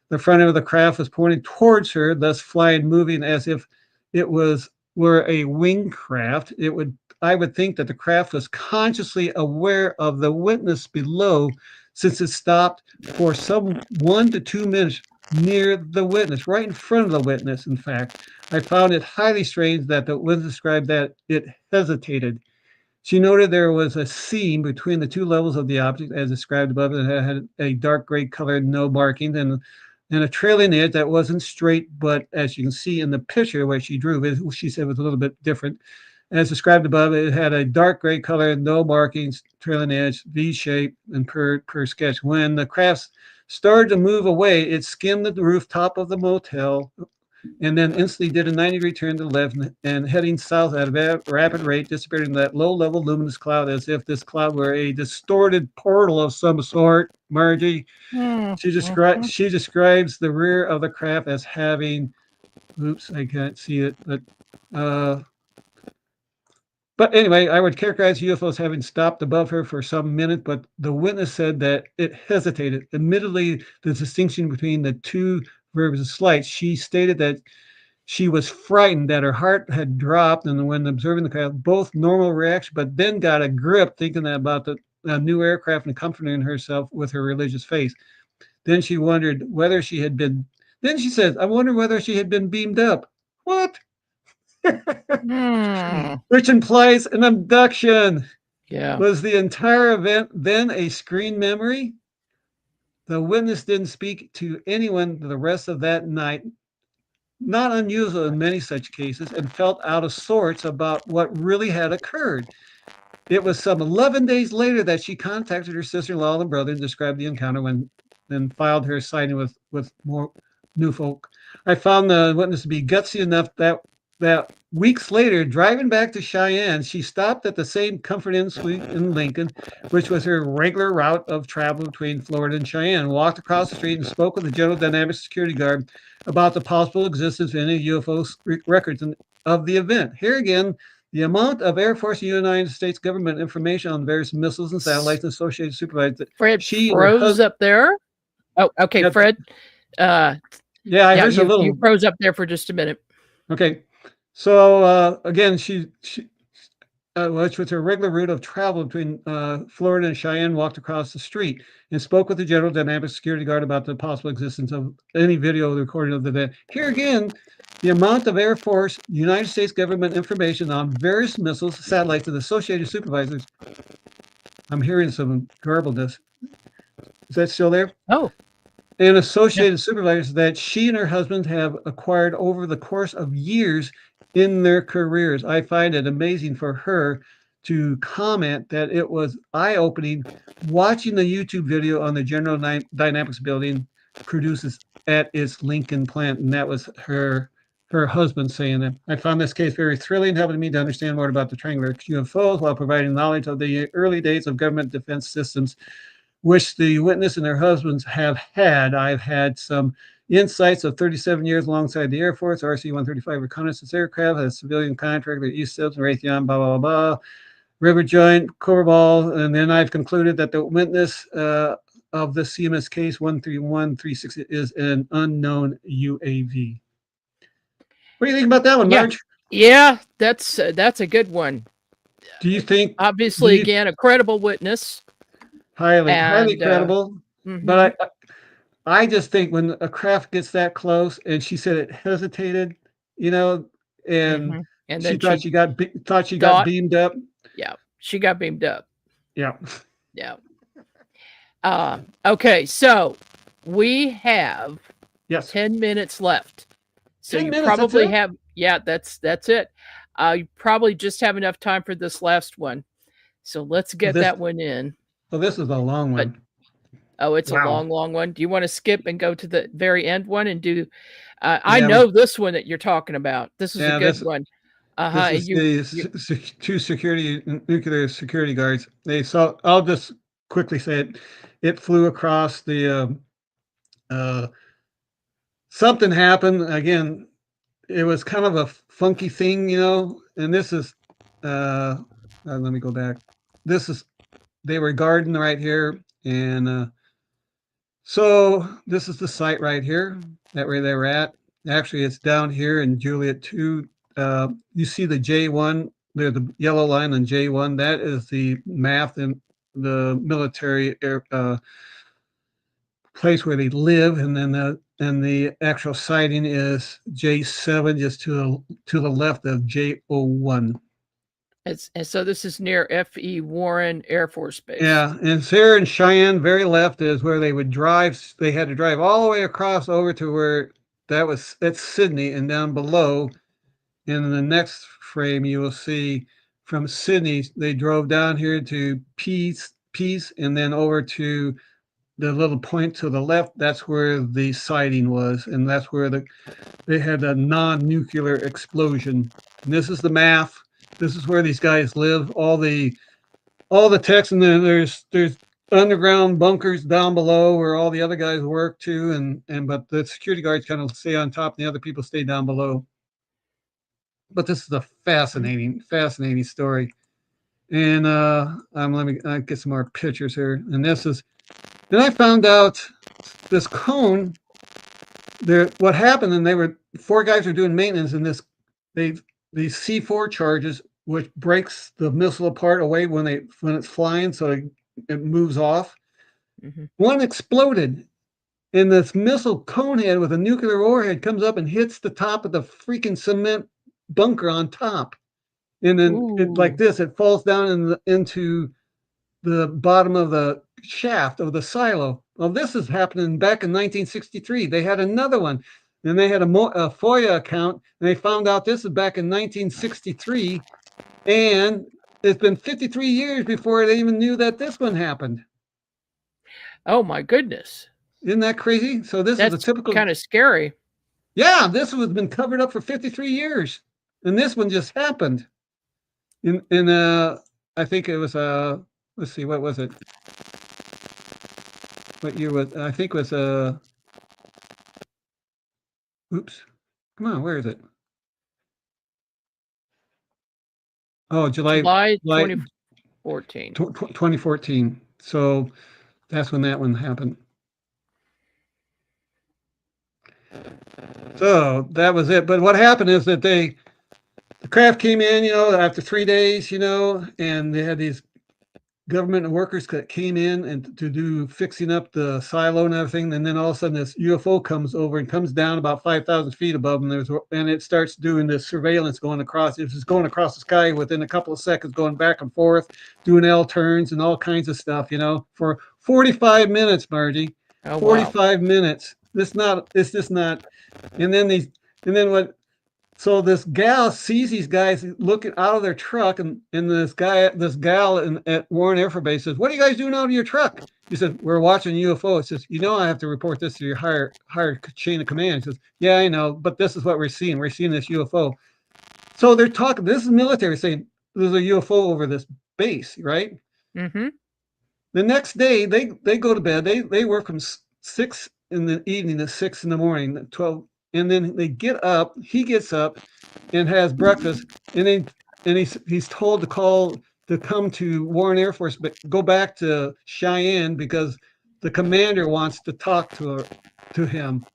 The front end of the craft was pointing towards her, thus moving as if it were a wing craft. I would think that the craft was consciously aware of the witness below, since it stopped for some 1 to 2 minutes near the witness, right in front of the witness. In fact, I found it highly strange that the witness described that it hesitated. She noted there was a seam between the 2 levels of the object, as described above, and it had a dark gray color, no markings, and a trailing edge that wasn't straight, but as you can see in the picture where she drew, she said it was a little bit different. As described above, it had a dark gray color, no markings, trailing edge, V shape, and per sketch. When the craft started to move away, it skimmed the rooftop of the motel and then instantly did a 90-degree turn to the left and heading south at a rapid rate, disappearing in that low-level luminous cloud as if this cloud were a distorted portal of some sort. Margie, she describes the rear of the craft as having, oops, I can't see it, but anyway, I would characterize UFOs having stopped above her for some minutes, but the witness said that it hesitated. Admittedly, the distinction between the 2 verbs is slight. She stated that she was frightened, that her heart had dropped, and when observing the craft, both normal reaction, but then got a grip thinking about the new aircraft and comforting herself with her religious faith. Then she wondered whether she had been, then she says, I wonder whether she had been beamed up. What? Which implies an abduction. Yeah. Was the entire event then a screen memory? The witness didn't speak to anyone the rest of that night, not unusual in many such cases, and felt out of sorts about what really had occurred. It was some 11 days later that she contacted her sister-in-law and brother and described the encounter then filed her sighting with more new folk. I found the witness to be gutsy enough that weeks later, driving back to Cheyenne, she stopped at the same Comfort Inn suite in Lincoln, which was her regular route of travel between Florida and Cheyenne, walked across the street and spoke with the General Dynamics security guard about the possible existence of any UFO records of the event. Here again, the amount of Air Force and United States government information on various missiles and satellites and associated supervisors. Fred froze up there. Oh, okay, yep. Fred. I heard a little. You froze up there for just a minute. Okay. So again, which was her regular route of travel between Florida and Cheyenne, walked across the street and spoke with the General Dynamics security guard about the possible existence of any video recording of the event. Here again, the amount of Air Force, United States government information on various missiles, satellites, and associated supervisors. I'm hearing some garbledness. Is that still there? Oh. And associated supervisors that she and her husband have acquired over the course of years in their careers. I find it amazing for her to comment that it was eye-opening. Watching the YouTube video on the General Dynamics building produces at its Lincoln plant, and that was her husband saying that. I found this case very thrilling, helping me to understand more about the triangular UFOs while providing knowledge of the early days of government defense systems, which the witness and their husbands have had. I've had some insights of 37 years alongside the Air Force, RC-135 reconnaissance aircraft, as civilian contractor, East Sips, Raytheon, blah, blah, blah, River Joint, Corball, and then I've concluded that the witness of the CMS case 13136 is an unknown UAV. What do you think about that one, Marge? Yeah, that's a good one. Do you think? Obviously, again, a credible witness. Highly credible. But I just think when a craft gets that close, and she said it hesitated, and she thought she got beamed up. Yeah, she got beamed up. Yeah. Yeah. Okay, so we have 10 minutes left. So you probably have, that's it. You probably just have enough time for this last one. So let's get that one in. Well, this is a long one. It's a long one. Do you want to skip and go to the very end one and do? I know this one that you're talking about. This is a good one. This is the two nuclear security guards. They saw. I'll just quickly say it. It flew across the. Something happened again. It was kind of a funky thing, and this is. Let me go back. This is. They were guarding right here, and so this is the site right here. That where they were at. Actually, it's down here in Juliet 2. You see the J1, there's the yellow line on J1. That is the MAF and the military place where they live, and then the actual sighting is J7, just to the left of J01. And so this is near F.E. Warren Air Force Base. Yeah, and Sarah and Cheyenne, very left, is where they would drive. They had to drive all the way across over to where that's Sydney, and down below. In the next frame, you will see from Sydney, they drove down here to Peace, and then over to the little point to the left. That's where the sighting was, and that's where they had a non-nuclear explosion. And this is the MAF. This is where these guys live. All the techs, and then there's underground bunkers down below where all the other guys work too, but the security guards kind of stay on top, and the other people stay down below. But this is a fascinating story. And let me get some more pictures here. And then I found out this cone there. What happened? And four guys were doing maintenance, and these C4 charges, which breaks the missile apart away when it's flying, so it moves off. One exploded, and this missile cone head with a nuclear warhead comes up and hits the top of the freaking cement bunker on top, and then it falls down into the bottom of the shaft of the silo. Well, this is happening back in 1963. They had another one, and they had a FOIA account, and they found out this is back in 1963, and it's been 53 years before they even knew that this one happened. Oh my goodness! Isn't that crazy? So that's is a typical kind of scary. Yeah, this has been covered up for 53 years. And this one just happened. I think it was let's see, what was it? What year was I think it was oops. Come on, where is it? Oh, July 2014. 2014. So that's when that one happened. So that was it. But what happened is that the craft came in, after 3 days, and they had these government workers that came in and to do fixing up the silo and everything. And then all of a sudden this UFO comes over and comes down about 5,000 feet above them. And it starts doing this surveillance going across. It's just going across the sky within a couple of seconds, going back and forth, doing L turns and all kinds of stuff, for 45 minutes, Margie. Oh, 45 minutes. It's just not. And then what So this gal sees these guys looking out of their truck, and this gal at Warren Air Force Base says, "What are you guys doing out of your truck?" He said, "We're watching UFO." It says, I have to report this to your higher chain of command." He says, "Yeah, I know, but this is what we're seeing. We're seeing this UFO." So they're talking. This is military saying there's a UFO over this base, right? Mm-hmm. The next day, they go to bed. They work from 6 in the evening to 6 in the morning, 12, and then they get up. He gets up and has breakfast, and then he's told to come to Warren Air Force, but go back to Cheyenne because the commander wants to talk to him.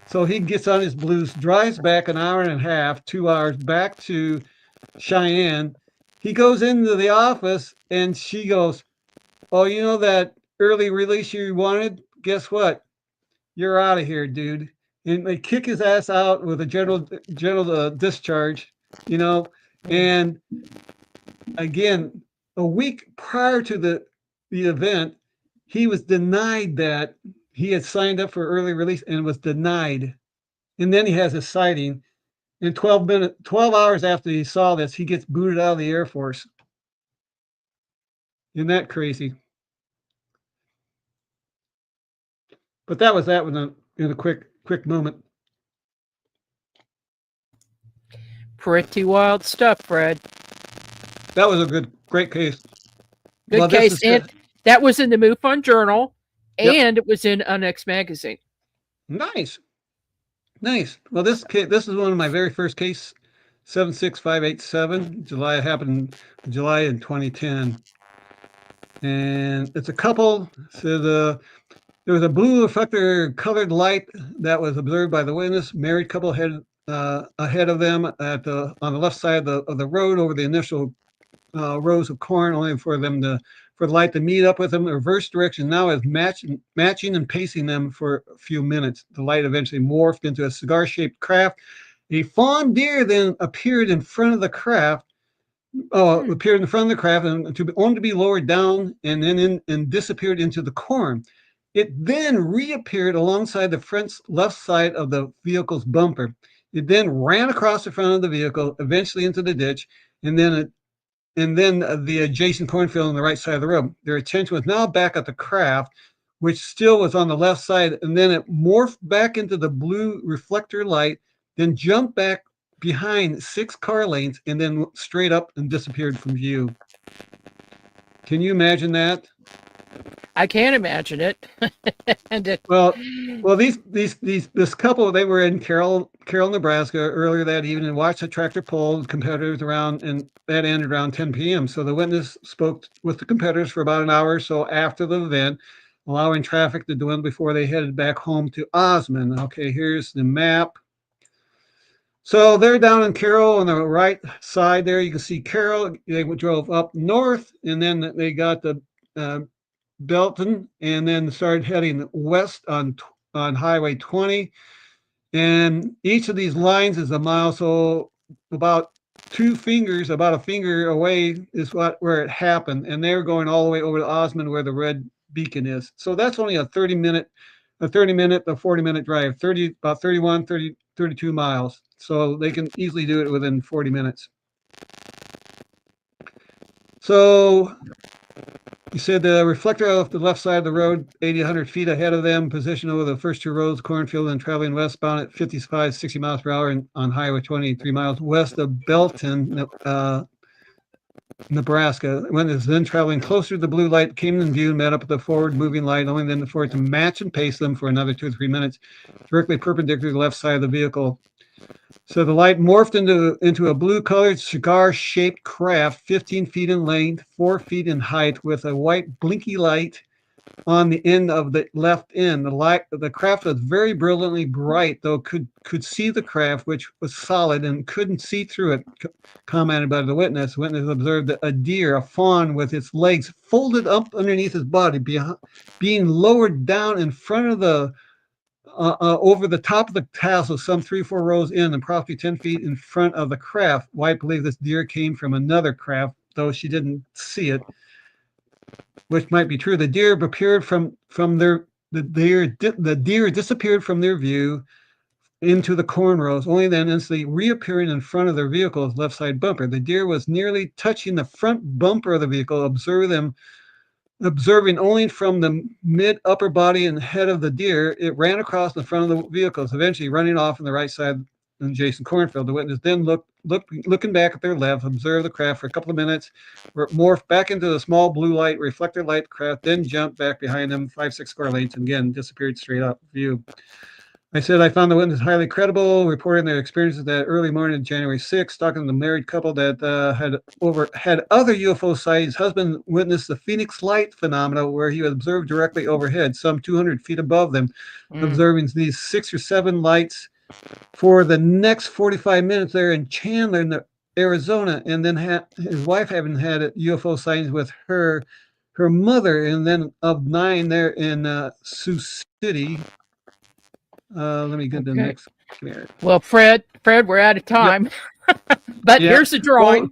So he gets on his blues, drives back an hour and a half, 2 hours back to Cheyenne. He goes into the office, and she goes, "Oh, you know that early release you wanted? Guess what? You're out of here, dude." And they kick his ass out with a general discharge, And again, a week prior to the event, he was denied that he had signed up for early release and was denied. And then he has a sighting. And 12 hours after he saw this, he gets booted out of the Air Force. Isn't that crazy? But that was that in a quick moment. Pretty wild stuff, Fred. That was a great case. Good case. And that was in the MUFON Journal, and Yep. it was in Unix Magazine. Nice. Well, this is one of my very first case, 76587. July. It happened in July in 2010. And it's a couple. So there was a blue reflector colored light that was observed by the witness. Married couple ahead of them on the left side of the road over the initial rows of corn, only for the light to meet up with them in reverse direction. Now is matching and pacing them for a few minutes. The light eventually morphed into a cigar-shaped craft. A fawn deer then appeared in front of the craft. Appeared in front of the craft and only to be lowered down and then and disappeared into the corn. It then reappeared alongside the front left side of the vehicle's bumper. It then ran across the front of the vehicle, eventually into the ditch, and then the adjacent cornfield on the right side of the road. Their attention was now back at the craft, which still was on the left side, and then it morphed back into the blue reflector light, then jumped back behind 6 car lanes, and then straight up and disappeared from view. Can you imagine that? I can't imagine it. Well, this couple, they were in Carroll, Nebraska earlier that evening and watched a tractor pull competitors around, and that ended around 10 p.m. So the witness spoke with the competitors for about an hour or so after the event, allowing traffic to dwindle before they headed back home to Osmond. Okay, here's the map. So they're down in Carroll on the right side there. You can see Carroll. They drove up north, and then they got the Belton, and then started heading west on Highway 20. And each of these lines is a mile, so about about a finger away is where it happened. And they're going all the way over to Osmond where the red beacon is. So that's only a 40-minute, 40-minute drive, about 32 miles. So they can easily do it within 40 minutes. So you said the reflector off the left side of the road, 80, 100 feet ahead of them, positioned over the first 2 roads, cornfield, and traveling westbound at 55, 60 miles per hour on Highway 23 miles west of Belton, Nebraska. When it was then traveling closer to the blue light, came in view, met up with the forward moving light, only then for it to match and pace them for another 2 or 3 minutes, directly perpendicular to the left side of the vehicle. So the light morphed into a blue-colored cigar-shaped craft, 15 feet in length, 4 feet in height, with a white blinky light on the end of the left end. The craft was very brilliantly bright, though could see the craft, which was solid and couldn't see through it. Commented by the witness. The witness observed that a fawn with its legs folded up underneath his body, being lowered down in front of the over the top of the tassel, some 3 or 4 rows in, and probably 10 feet in front of the craft. White believed this deer came from another craft, though she didn't see it, which might be true. The deer appeared from their the deer disappeared from their view into the corn rows, only then instantly reappearing in front of their vehicle's left side bumper. The deer was nearly touching the front bumper of the vehicle, observing only from the mid upper body and head of the deer. It ran across the front of the vehicles, eventually running off on the right side of the adjacent cornfield. The witness then looking back at their left, observed the craft for a couple of minutes, morphed back into the small blue light reflector light craft, then jumped back behind them 5-6 square lengths and again disappeared straight out of view. I said I found the witness highly credible, reporting their experiences that early morning of January 6th, talking to the married couple that had other UFO sightings. Husband witnessed the Phoenix Light phenomena, where he was observed directly overhead, some 200 feet above them, observing these 6 or 7 lights for the next 45 minutes there in Chandler, Arizona, and then his wife having had UFO sightings with her mother, and then of 9 there in Sioux City. Let me get the next. Well, Fred, we're out of time. Yep. But here's the drawing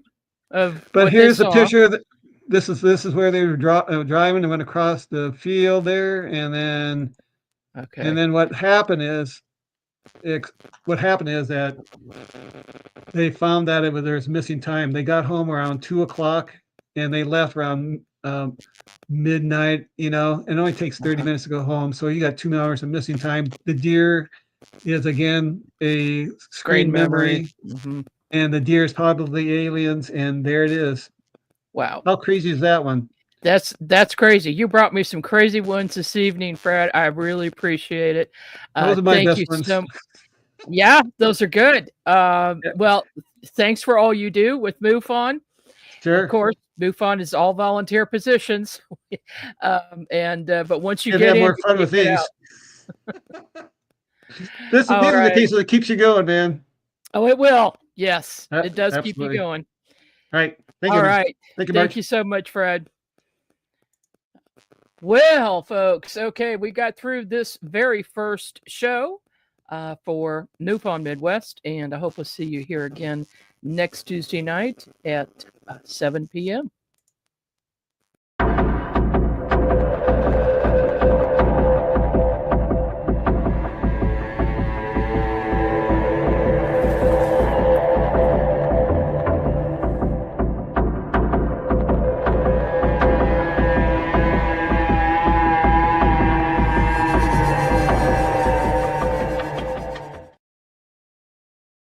of. But here's the picture. This is where they were driving and went across the field there, and then what happened is that they found that there was missing time. They got home around 2:00 and they left around midnight, and it only takes 30 minutes to go home. So you got 2 hours of missing time. The deer is again a screen memory. And the deer is probably aliens, and there it is. Wow. How crazy is that one? That's crazy. You brought me some crazy ones this evening, Fred. I really appreciate it. Those are my best ones. Yeah, those are good. Well, thanks for all you do with MUFON. Sure. Of course, MUFON is all volunteer positions. But once you get in, more fun with these. This is the piece that keeps you going, man. Oh, it will. Yes, it does keep you going. All right. Thank you. All right. Thank you so much, Fred. Well, folks, okay, we got through this very first show for MUFON Midwest, and I hope we'll see you here again next Tuesday night at 7 p.m.